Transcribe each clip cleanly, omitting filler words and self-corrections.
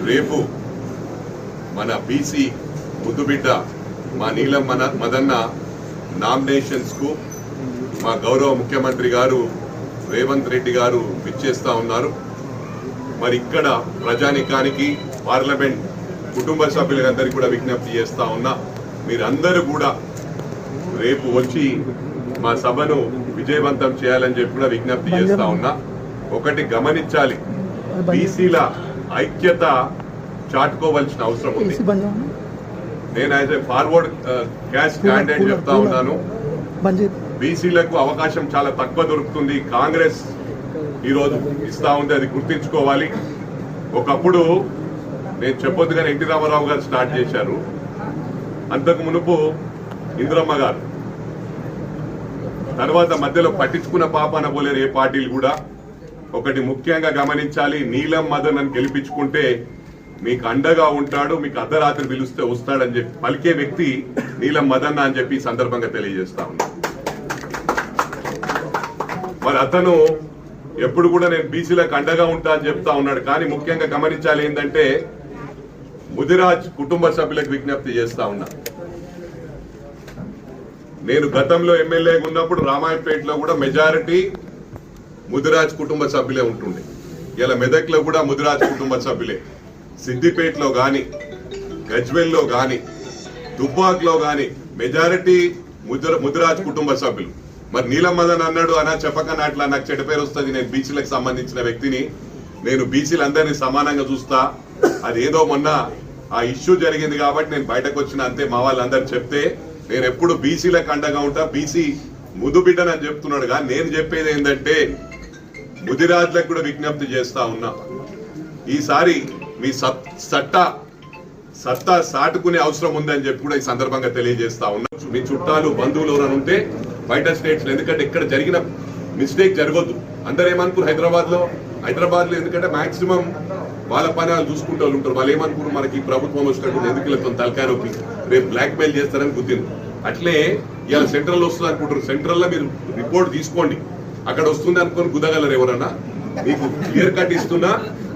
రేపు మన బీసీ ముద్దుబిడ్డ మా నీలం మదన్న నామినేషన్స్కు మా గౌరవ ముఖ్యమంత్రి గారు రేవంత్ రెడ్డి గారు విచ్చేస్తా ఉన్నారు. మరి ఇక్కడ ప్రజానికానికి పార్లమెంట్ కుటుంబ సభ్యులందరికీ కూడా విజ్ఞప్తి చేస్తా ఉన్నా, మీరందరూ కూడా రేపు వచ్చి మా సభను విజయవంతం చేయాలని చెప్పి కూడా విజ్ఞప్తి చేస్తా ఉన్నా. ఒకటి గమనించాలి, బీసీల ఐక్యత చాటుకోవాల్సిన అవసరం ఉంది. నేను as a forward caste candidate చెప్తా ఉన్నాను, బీసీలకు అవకాశం చాలా తక్కువ దొరుకుతుంది. కాంగ్రెస్ ఈరోజు ఇస్తా ఉంది, అది గుర్తించుకోవాలి. ఒకప్పుడు నేను చెప్పొద్దు కానీ ఎన్టీ రామారావు గారు స్టార్ట్ చేశారు, అంతకు మునుపు ఇందిరమ్మ గారు, తర్వాత మధ్యలో పట్టించుకున్న పాపాన పోలేరు ఏ పార్టీలు కూడా. ఒకటి ముఖ్యంగా గమనించాలి, నీలం మదన్ అని గెలిపించుకుంటే మీకు అండగా ఉంటాడు, మీకు అర్ధరాత్రి పిలిస్తే వస్తాడని చెప్పి పలికే వ్యక్తి నీలం మదన్న అని చెప్పి సందర్భంగా తెలియజేస్తా ఉన్నా. మరి అతను ఎప్పుడు కూడా నేను బీసీలకు అండగా ఉంటా అని చెప్తా ఉన్నాడు. కానీ ముఖ్యంగా గమనించాలి ఏంటంటే, ముదిరాజ్ కుటుంబ సభ్యులకు విజ్ఞప్తి చేస్తా ఉన్నా. నేను గతంలో ఎమ్మెల్యేగా ఉన్నప్పుడు రామాయపేటలో కూడా మెజారిటీ ముదిరాజ్ కుటుంబ సభ్యులే ఉంటుండే. ఇలా మెదక్లో కూడా ముదిరాజ్ కుటుంబ సభ్యులే, సిద్దిపేటలో గాని, గజ్వెల్లో గాని, దుబ్బాక్లో గాని మెజారిటీ ముదిరాజ్ కుటుంబ సభ్యులు. మరి నీలం మదన్ అన్నాడు, అనా చెప్పకన్నా అట్లా నాకు చెడ్డ పేరు వస్తుంది, నేను బీసీలకు సంబంధించిన వ్యక్తిని, నేను బీసీలందరినీ సమానంగా చూస్తా, అదేదో మొన్న ఆ ఇష్యూ జరిగింది కాబట్టి నేను బయటకు వచ్చిన అంతే, మా వాళ్ళందరూ చెప్తే నేను ఎప్పుడు బీసీలకు అండగా ఉంటా, బీసీ ముదుబిడ్డని అని చెప్తున్నాడు. కానీ నేను చెప్పేది ఏంటంటే, ముదిరాజులకు కూడా విజ్ఞప్తి చేస్తా ఉన్నా, ఈసారి మీ సత్తా సాటుకునే అవసరం ఉందని చెప్పి కూడా ఈ సందర్భంగా తెలియజేస్తా ఉన్నా. మీ చుట్టాలు బంధువులు ఎవరైనా ఉంటే బయట స్టేట్స్ లో, ఎందుకంటే ఇక్కడ జరిగిన మిస్టేక్ జరగొద్దు. అందరూ ఏమనుకున్నారు హైదరాబాద్ లో ఎందుకంటే మాక్సిమం వాళ్ళ పని వాళ్ళు చూసుకుంటూ ఉంటారు. వాళ్ళు ఏమనుకున్నారు, మనకి ప్రభుత్వం వచ్చినట్టు ఎందుకు వెళ్తాం తలకాయ నొప్పి, రేపు బ్లాక్ మెయిల్ చేస్తారని గుర్తింది. అట్లే ఇవాళ సెంట్రల్ వస్తుంది అనుకుంటారు, సెంట్రల్ లో మీరు రిపోర్ట్ తీసుకోండి, అక్కడ వస్తుంది అనుకుని గుదగలరు ఎవరన్నా. మీకు క్లియర్ కట్ ఇస్తున్నా,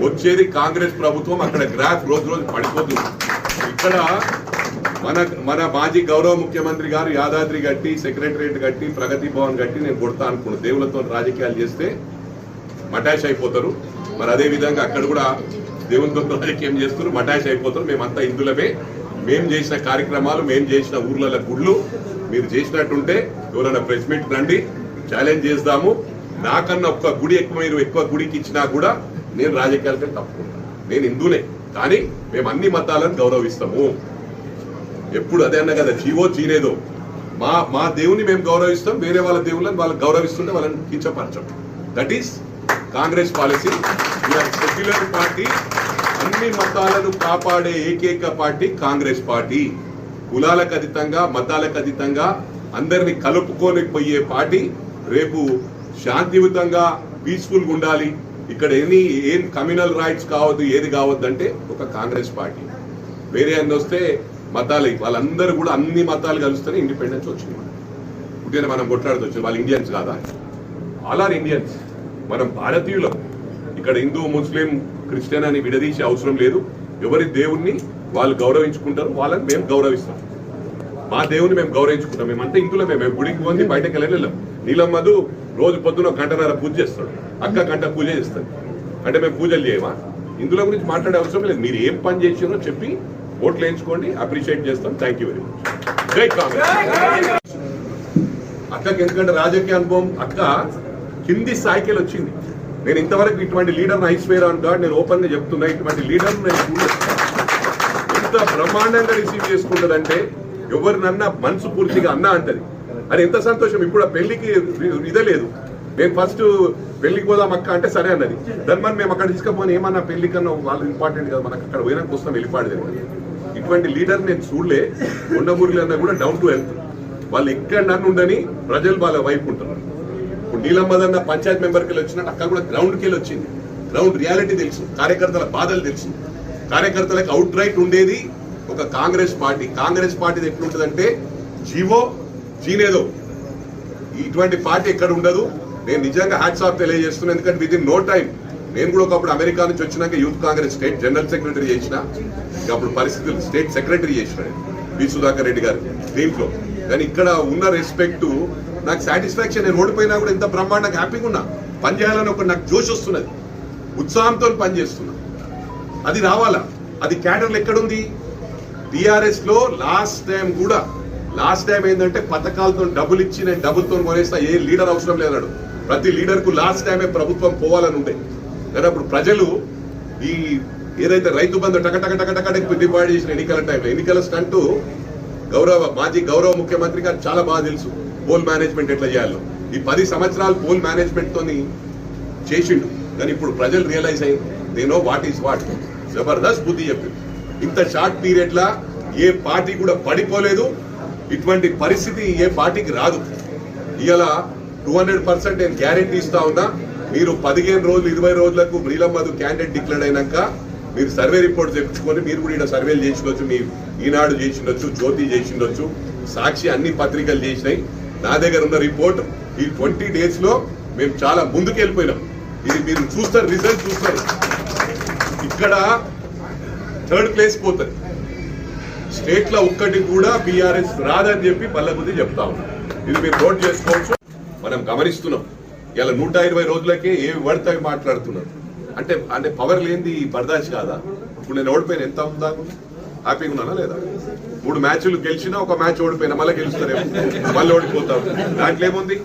వచ్చేది కాంగ్రెస్ ప్రభుత్వం, అక్కడ గ్రాఫ్ రోజు రోజు పడిపోతుంది. ఇక్కడ మన మాజీ గౌరవ ముఖ్యమంత్రి గారు యాదాద్రి కట్టి, సెక్రటరియట్ కట్టి, ప్రగతి భవన్ కట్టి నేను కొడతా అనుకున్నాను. దేవులతో రాజకీయాలు చేస్తే మటాష్ అయిపోతారు. మరి అదే విధంగా అక్కడ కూడా దేవునితో రాజకీయం చేస్తారు, మటాష్ అయిపోతారు. మేమంతా ఇందులమే, మేము చేసిన కార్యక్రమాలు, మేము చేసిన ఊర్ల గుళ్ళు మీరు చేసినట్టుంటే ఎవరైనా ప్రెస్ మీట్ రండి, ఛాలెంజ్ చేద్దాము. నాకన్నా ఒక్క గుడి ఎక్కువ, మీరు ఎక్కువ గుడికి ఇచ్చినా కూడా నేను రాజకీయాలకి తప్పుకుంటాను. నేను హిందూనే, కానీ మేము అన్ని మతాలను గౌరవిస్తాము. ఎప్పుడు అదే అన్నా కదా, జీవో జీనేదో, మా దేవుని మేము గౌరవిస్తాం, వేరే వాళ్ళ దేవుళ్ళని వాళ్ళకి గౌరవిస్తుంటే వాళ్ళని కించపరచం. That is Congress policy. Secular party, అన్ని మతాలను కాపాడే ఏకైక పార్టీ కాంగ్రెస్ పార్టీ. కులాలకు అతీతంగా, మతాలకు అతీతంగా అందరినీ కలుపుకొని పోయే పార్టీ. రేపు శాంతియుతంగా పీస్ఫుల్ గా ఉండాలి, ఇక్కడ ఏం కమ్యూనల్ రైట్స్ కావద్దు, ఏది కావద్దు అంటే ఒక కాంగ్రెస్ పార్టీ. వేరే అన్ని వస్తే మతాలు, వాళ్ళందరూ కూడా అన్ని మతాలు కలుస్తేనే ఇండిపెండెన్స్ వచ్చింది. పుట్టిన మనం కొట్లాడుతూ వచ్చింది, వాళ్ళు ఇండియన్స్ కాదా? ఆల్ ఆర్ ఇండియన్స్, మనం భారతీయులం. ఇక్కడ హిందూ, ముస్లిం, క్రిస్టియన్ అని విడదీసే అవసరం లేదు. ఎవరి దేవుణ్ణి వాళ్ళు గౌరవించుకుంటారు, వాళ్ళని మేము గౌరవిస్తాం. మా దేవుని మేము గౌరవించుకుంటాం. మేమంటే ఇందులో మేము గుడికి పోయి బయటకు వెళ్ళలేం. నీలం మధు రోజు పొద్దున గంటన్నర పూజ చేస్తాడు, అక్క గంట పూజ చేస్తాడు. అంటే మేము పూజలు చేయమా? ఇందులో గురించి మాట్లాడే అవసరం లేదు. మీరు ఏం పని చేసినో చెప్పి ఓట్లు వేయించుకోండి, అప్రిషియేట్ చేస్తాం. Thank you very much. జై కాంగ్రెస్. అక్కకి ఎందుకంటే రాజకీయ అనుభవం, అక్క కింది స్థాయికి వచ్చింది. నేను ఇంతవరకు ఇటువంటి లీడర్ ఐశ్వర్య ఆన్ గాడ్ నేను ఓపెన్ గా చెప్తున్నా, ఇటువంటి లీడర్ నేను ఎంత బ్రహ్మాండంగా రిసీవ్ చేసుకుంటుందంటే, ఎవరినన్నా మనసు పూర్తిగా అన్నా అంటది. అది ఎంత సంతోషం. ఇప్పుడు ఆ పెళ్లికి ఇదే లేదు, నేను ఫస్ట్ పెళ్లికి పోదాం అక్క అంటే సరే అన్నది. దాని మనం మేము అక్కడ తీసుకపోని ఏమన్నా పెళ్లి కన్నా వాళ్ళు ఇంపార్టెంట్ కదా, మనకు అక్కడ పోయినాక వస్తాం వెళ్ళిపాడు. ఇటువంటి లీడర్ నేను చూడలే. కొండమూరులు అన్నా కూడా డౌన్ టు ఎర్త్, వాళ్ళు ఎక్కడ నన్ను ఉండని ప్రజలు వాళ్ళ వైపు ఉంటారు. ఇప్పుడు నీలం మదన్న పంచాయత్ మెంబర్కి వెళ్ళి వచ్చినట్టు అక్కడ కూడా గ్రౌండ్కి వెళ్ళి వచ్చింది. గ్రౌండ్ రియాలిటీ తెలుసు, కార్యకర్తల బాధలు తెలుసు. కార్యకర్తలకు అవుట్ రైట్ ఉండేది ఒక కాంగ్రెస్ పార్టీ. కాంగ్రెస్ పార్టీ ఎట్లుంటుందంటే జీవో జీనేదో, ఇటువంటి పార్టీ ఎక్కడ ఉండదు. నేను నిజంగా హ్యాట్స్ ఆఫ్ తెలియజేస్తున్నాను. ఎందుకంటే విత్ ఇన్ నో టైం నేను కూడా ఒకప్పుడు అమెరికా నుంచి వచ్చినాక youth Congress state general secretary చేసిన, అప్పుడు పరిస్థితులు స్టేట్ సెక్రటరీ చేసిన పి సుధాకర్ రెడ్డి గారు దీంట్లో. కానీ ఇక్కడ ఉన్న రెస్పెక్ట్ నాకు సాటిస్ఫాక్షన్. నేను ఓడిపోయినా కూడా ఎంత బ్రహ్మాండంగా హ్యాపీగా ఉన్నా, పని చేయాలని ఒక నాకు జోష్ వస్తున్నది, ఉత్సాహంతో పనిచేస్తున్నా. అది రావాలా? అది క్యాడర్లు ఎక్కడుంది? టిఆర్ఎస్ లో లాస్ట్ టైం ఏంటంటే పథకాలతో డబ్బులు ఇచ్చి నేను డబ్బులతో కొనేస్తా, ఏ లీడర్ అవసరం లేదన్నాడు. ప్రతి లీడర్ కు లాస్ట్ టైమే ప్రభుత్వం పోవాలని ఉండే. కానీ అప్పుడు ప్రజలు ఈ ఏదైతే రైతు బంధు టకటక డివైడ్ చేసిన ఎన్నికల టైంలో, ఎన్నికల స్టంట్ మాజీ గౌరవ ముఖ్యమంత్రి గారు చాలా బాగా తెలుసు పోల్ మేనేజ్మెంట్ ఎట్లా చేయాలో. ఈ 10 సంవత్సరాలు పోల్ మేనేజ్మెంట్ తోని చేసిండు. కానీ ఇప్పుడు ప్రజలు రియలైజ్ అయ్యి they know what is what. Jabardasth బుద్ధి చెప్పింది. ఇంత షార్ట్ పీరియడ్ లా ఏ పార్టీ కూడా పడిపోలేదు. ఇటువంటి పరిస్థితి ఏ పార్టీకి రాదు. ఇవాళ 200% నేను గ్యారెంటీ ఇస్తా ఉన్నా. మీరు 15 రోజులు 20 రోజులకు నీలం మధు క్యాండిడేట్ డిక్లేర్ అయినాక మీరు సర్వే రిపోర్ట్ తెప్పించుకొని మీరు కూడా ఇక్కడ సర్వేలు చేసిండొచ్చు. మీ ఈనాడు చేసిండొచ్చు, జ్యోతి చేసిండొచ్చు, సాక్షి అన్ని పత్రికలు చేసినాయి. నా దగ్గర ఉన్న రిపోర్ట్ ఈ 20 days లో మేము చాలా ముందుకు వెళ్ళిపోయినాం. ఇది మీరు చూస్తారు, రిజల్ట్ చూస్తారు. ఇక్కడ 3rd place పోతుంది. స్టేట్ లో ఒక్కటి కూడా బీఆర్ఎస్ రాదని చెప్పి బల్లబుద్ధి చెప్తా ఉన్నాం. ఇది మీరు నోట్ చేసుకోవచ్చు. మనం గమనిస్తున్నాం ఇలా 120 రోజులకే ఏవి పడితే మాట్లాడుతున్నారు. అంటే పవర్ లేనిది బర్దాష్ కాదా? ఇప్పుడు నేను ఓడిపోయిన ఎంత ఉందా? హ్యాపీగా ఉన్నానా లేదా? 3 మ్యాచ్లు గెలిచినా, ఒక మ్యాచ్ ఓడిపోయినా, మళ్ళీ గెలుస్తారేమో, మళ్ళీ ఓడిపోతారు. దాంట్లో ఏముంది?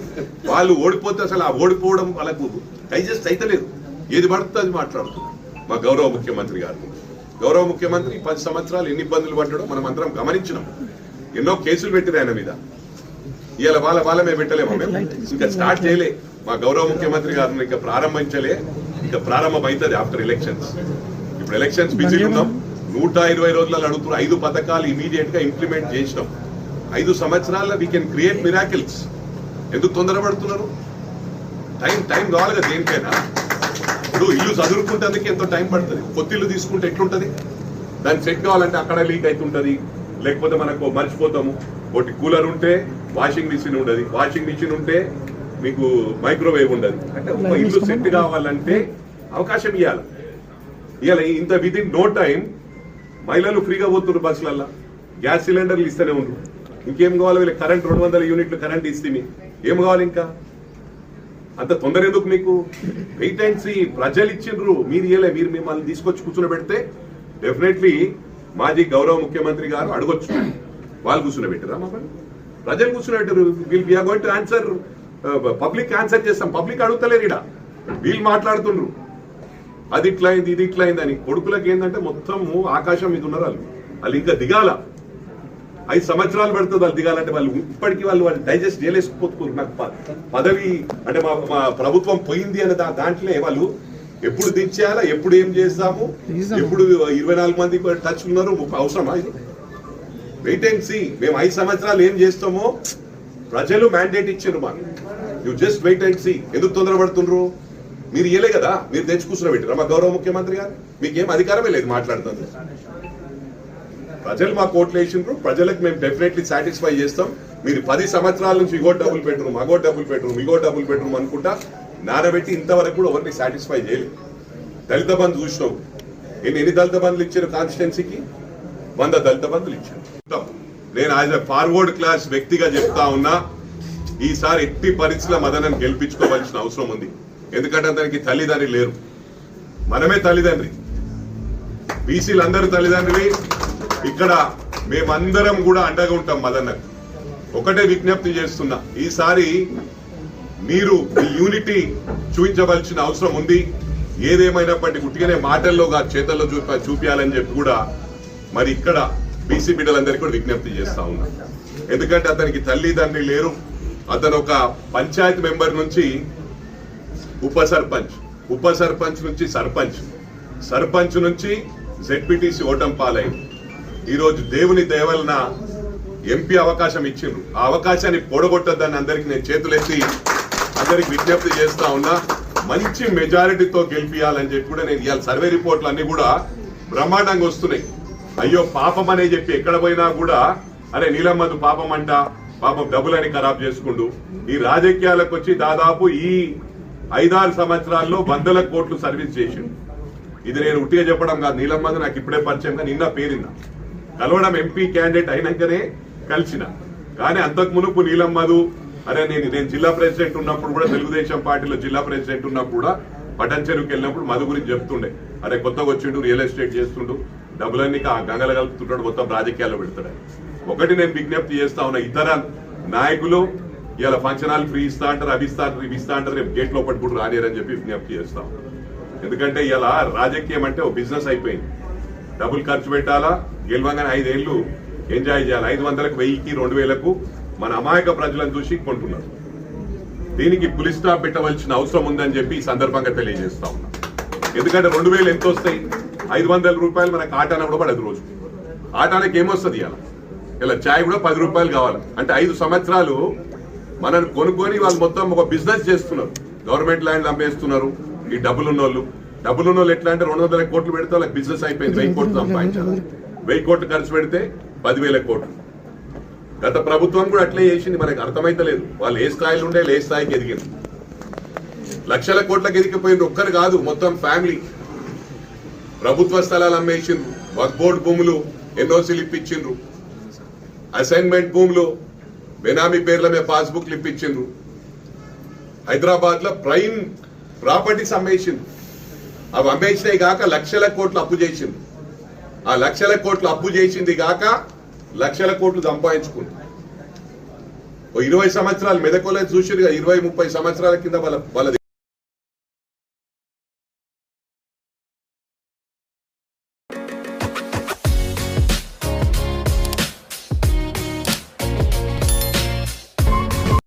వాళ్ళు ఓడిపోతే అసలు ఆ ఓడిపోవడం వాళ్ళకు డైజెస్ట్ అయితే లేదు. ఏది పడుతుంది అది మాట్లాడుతున్నారు. మా గౌరవ ముఖ్యమంత్రి గారు, గౌరవ ముఖ్యమంత్రి 10 సంవత్సరాలు ఎన్ని ఇబ్బందులు పడ్డాడో మనం అందరం గమనించినాం. ఎన్నో కేసులు పెట్టిరు ఆయన మీద. ఇవాళ వాళ్ళ మేము పెట్టలేమా? మేము ఇంకా స్టార్ట్ చేయలే. మా గౌరవ ముఖ్యమంత్రి గారిని ఇంకా ప్రారంభించలే. ఇంకా ప్రారంభం అవుతుంది ఆఫ్టర్ ఎలక్షన్స్. ఇప్పుడు ఎలక్షన్స్ బిజీ ఉన్నాం. 120 రోజులలో అడుగుతున్నారు. 5 పథకాలు ఇమీడియట్ గా ఇంప్లిమెంట్ చేసినాం. 5 సంవత్సరాల్లో వీ కెన్ క్రియేట్ మిరాకిల్స్. ఎందుకు తొందరపడుతున్నారు? టైం కావాలి కదా దేనికైనా. ఇప్పుడు ఇల్లు చదువుకుంటేందుకు ఎంతో టైం పడుతుంది. కొత్తిల్లు తీసుకుంటే ఎట్లుంటది? దాన్ని సెట్ కావాలంటే అక్కడ లీక్ అవుతుంటది, లేకపోతే మనకు మర్చిపోతాము. ఒకటి కూలర్ ఉంటే వాషింగ్ మిషన్ ఉండదు, వాషింగ్ మిషన్ ఉంటే మీకు మైక్రోవేవ్ ఉండదు. అంటే ఒక ఇల్లు సెట్ కావాలంటే అవకాశం ఇవ్వాలి. ఇంత విత్ ఇన్ నో టైం మహిళలు ఫ్రీగా పోతున్నారు బస్సులల్లో. గ్యాస్ సిలిండర్లు ఇస్తూనే ఉన్నారు. ఇంకేం కావాలి? వీళ్ళకి కరెంట్ 200 యూనిట్లు కరెంట్ ఇస్తే ఏం కావాలి? ఇంకా అంత తొందర ఎందుకు మీకు? Wait and see. ప్రజలు ఇచ్చిండ్రు, మీరు ఇయ్యలే. మీరు మిమ్మల్ని తీసుకొచ్చి కూర్చుని డెఫినెట్లీ మాజీ గౌరవ ముఖ్యమంత్రి గారు అడగొచ్చు. వాళ్ళు కూర్చుని మమ్మల్ని ప్రజలు కూర్చుని we are going to answer. Public answer చేస్తాం. పబ్లిక్ అడుగుతలేరు. ఇక్కడ వీళ్ళు మాట్లాడుతుండ్రు అది ఇట్లయింది, ఇది ఇట్లయింది అని. కొడుకులకు ఏంటంటే మొత్తము ఆకాశం మీద ఉన్నారు వాళ్ళు ఇంకా దిగాల. 5 సంవత్సరాలు పడుతుంది వాళ్ళు దిగాలంటే. వాళ్ళు ఇప్పటికీ వాళ్ళు డైజెస్ట్ చేయలేకపోతున్నారు. నాకు పదవి అంటే మా ప్రభుత్వం పోయింది అనే దాంట్లో వాళ్ళు ఎప్పుడు దించేయాలా, ఎప్పుడు ఏం చేస్తాము, ఎప్పుడు 24 మంది టచ్ ఉన్నారు, అవసరమా ఇది? Wait and see. మేము 5 సంవత్సరాలు ఏం చేస్తామో ప్రజలు మ్యాండేట్ ఇచ్చారు మాకు. You just wait and see. ఎందుకు తొందరపడుతుండ్రు? మీరు ఇయ్యలే కదా, మీరు తెచ్చి కూర్చుని పెట్టారా మా గౌరవ ముఖ్యమంత్రి గారు? మీకేం అధికారమే లేదు మాట్లాడుతుంది. ప్రజలు మాకు ఓట్లు వేసిండ్రు. ప్రజలకు మేము డెఫినెట్లీ సాటిస్ఫై చేస్తాం. మీరు 10 సంవత్సరాల నుంచి ఇగో డబుల్ బెడ్రూమ్, అగో డబుల్ బెడ్రూమ్, ఇగో డబుల్ బెడ్రూమ్ అనుకుంటా నానబెట్టి ఇంతవరకు కూడా ఎవరిని సాటిస్ఫై చేయలేదు. దళిత బంధు చూసినావు. ఎన్ని దళిత బంధులు ఇచ్చారు కాన్స్టిట్యున్సీకి? 100 దళిత బంధులు ఇచ్చారు. నేను యాజ్ ఎ ఫార్వర్డ్ క్లాస్ వ్యక్తిగా చెప్తా ఉన్నా, ఈసారి ఎట్టి పరిస్థితుల మదనని గెలిపించుకోవాల్సిన అవసరం ఉంది. ఎందుకంటే అతనికి తల్లిదండ్రి లేరు, మనమే తల్లిదండ్రి. బీసీలు అందరూ తల్లిదండ్రులు. ఇక్కడ మేమందరం కూడా అండగా ఉంటాం మదన్నకు. ఒకటే విజ్ఞప్తి చేస్తున్నా, ఈసారి మీరు ఈ యూనిటీ చూపించవలసిన అవసరం ఉంది. ఏదేమైనప్పటికీ గుట్టిగానే మాటల్లో చేతల్లో చూపించాలని చెప్పి కూడా మరి ఇక్కడ బీసీ బిడ్డలందరికీ కూడా విజ్ఞప్తి చేస్తా ఉన్నా. ఎందుకంటే అతనికి తల్లిదండ్రి లేరు. అతను ఒక పంచాయతీ మెంబర్ నుంచి ఉప సర్పంచ్ నుంచి సర్పంచ్ నుంచి జెడ్పీటీసీ ఓటం పాలైంది. ఈరోజు దేవుని దయవలన ఎంపీ అవకాశం ఇచ్చిండ్రు. ఆ అవకాశాన్ని పొడగొట్టద్దని అందరికి నేను చేతులెత్తి అందరికి విజ్ఞప్తి చేస్తా ఉన్నా. మంచి మెజారిటీతో గెలిపియాలని చెప్పి కూడా నేను ఇవాళ సర్వే రిపోర్ట్లు అన్ని కూడా బ్రహ్మాండంగా వస్తున్నాయి. అయ్యో పాపం అనే చెప్పి ఎక్కడ పోయినా కూడా అరే నీలం మధు పాపం అంట, పాపం డబ్బులని ఖరాబ్ చేసుకుంటూ ఈ రాజకీయాలకు వచ్చి దాదాపు ఈ 5-6 సంవత్సరాల్లో 100 కోట్లు సర్వీస్ చేసిండు. ఇది నేను ఉట్టిగా చెప్పడం కాదు, నీలమ్మది నాకు ఇప్పుడే పరిచయంగా నిన్న పేరిందా కలవడం ఎంపీ క్యాండిడేట్ అయినాకనే కలిసిన. కానీ అంతకు మునుపు నీలమ్మదు అరే నేను జిల్లా ప్రెసిడెంట్ ఉన్నప్పుడు కూడా, తెలుగుదేశం పార్టీలో జిల్లా ప్రెసిడెంట్ ఉన్నప్పుడు కూడా పటన్ చెరువుకి వెళ్ళినప్పుడు మధు గురించి చెప్తుండే, అరే కొత్తగా వచ్చిండు రియల్ ఎస్టేట్ చేస్తుండు, డబ్బులన్నీ గంగలు కలుపుతుంటాడు, మొత్తం రాజకీయాల్లో పెడతాడు. ఒకటి నేను విజ్ఞప్తి చేస్తా ఉన్నా, ఇతర నాయకులు ఇలా ఫంక్షన్ హాల్ ఫ్రీ ఇస్తా అంటారు, అవి ఇస్తా అంటారు, రేపు గేట్ లోపల కూడా రానియరని చెప్పి విజ్ఞప్తి చేస్తాం. ఎందుకంటే ఇలా రాజకీయం అంటే ఒక బిజినెస్ అయిపోయింది. డబ్బులు ఖర్చు పెట్టాలా, గెలవంగానే 5 ఏళ్ళు ఎంజాయ్ చేయాలి. 500కు 1000కి 2000కు మన అమాయక ప్రజలను చూసి కొంటున్నారు. దీనికి పులి స్టాప్ పెట్టవలసిన అవసరం ఉందని చెప్పి ఈ సందర్భంగా తెలియజేస్తా ఉన్నా. ఎందుకంటే 2000 ఎంత వస్తాయి, 500 రూపాయలు మనకు ఆటాన కూడా పడదు. రోజు ఆటానికి ఏమొస్తుంది ఇలా చాయ్ కూడా 10 రూపాయలు కావాలి. అంటే 5 సంవత్సరాలు మనల్ని కొనుక్కొని వాళ్ళు మొత్తం ఒక బిజినెస్ చేస్తున్నారు. గవర్నమెంట్ ల్యాండ్ అమ్మేస్తున్నారు. ఈ డబ్బులున్న వాళ్ళు ఎట్లా అంటే 200 కోట్లు పెడితే వాళ్ళకి బిజినెస్ అయిపోయింది. 1000 కోట్లు సంపాదించాలి. 1000 కోట్లు ఖర్చు పెడితే 10,000 కోట్లు. గత ప్రభుత్వం కూడా అట్లే చేసింది. మనకి అర్థమైతలేదు వాళ్ళు ఏ స్థాయిలో ఉండే ఏ స్థాయికి ఎదిగింది. లక్షల కోట్లకు ఎదిగిపోయింది. ఒక్కరు కాదు, మొత్తం ఫ్యామిలీ. ప్రభుత్వ స్థలాలు అమ్మేసిండ్రు, వక్ఫ్ బోర్డు భూములు ఎన్ఓసీలు ఇప్పించిండ్రు, అసైన్మెంట్ భూములు బెనామీ పేర్ల మీద పాస్బుక్లు ఇప్పించిండ్రు. హైదరాబాద్ లో ప్రైమ్ ప్రాపర్టీస్ అమ్మేసిండ్రు. అవి అమ్మేసినాయి కాక లక్షల కోట్లు అప్పు చేసిండ్రు. ఆ లక్షల కోట్లు అప్పు చేసింది కాక లక్షల కోట్లు సంపాదించుకుంది. 20 సంవత్సరాలు మెదకోలేదు చూసిరుగా, 20-30 సంవత్సరాల కింద వాళ్ళ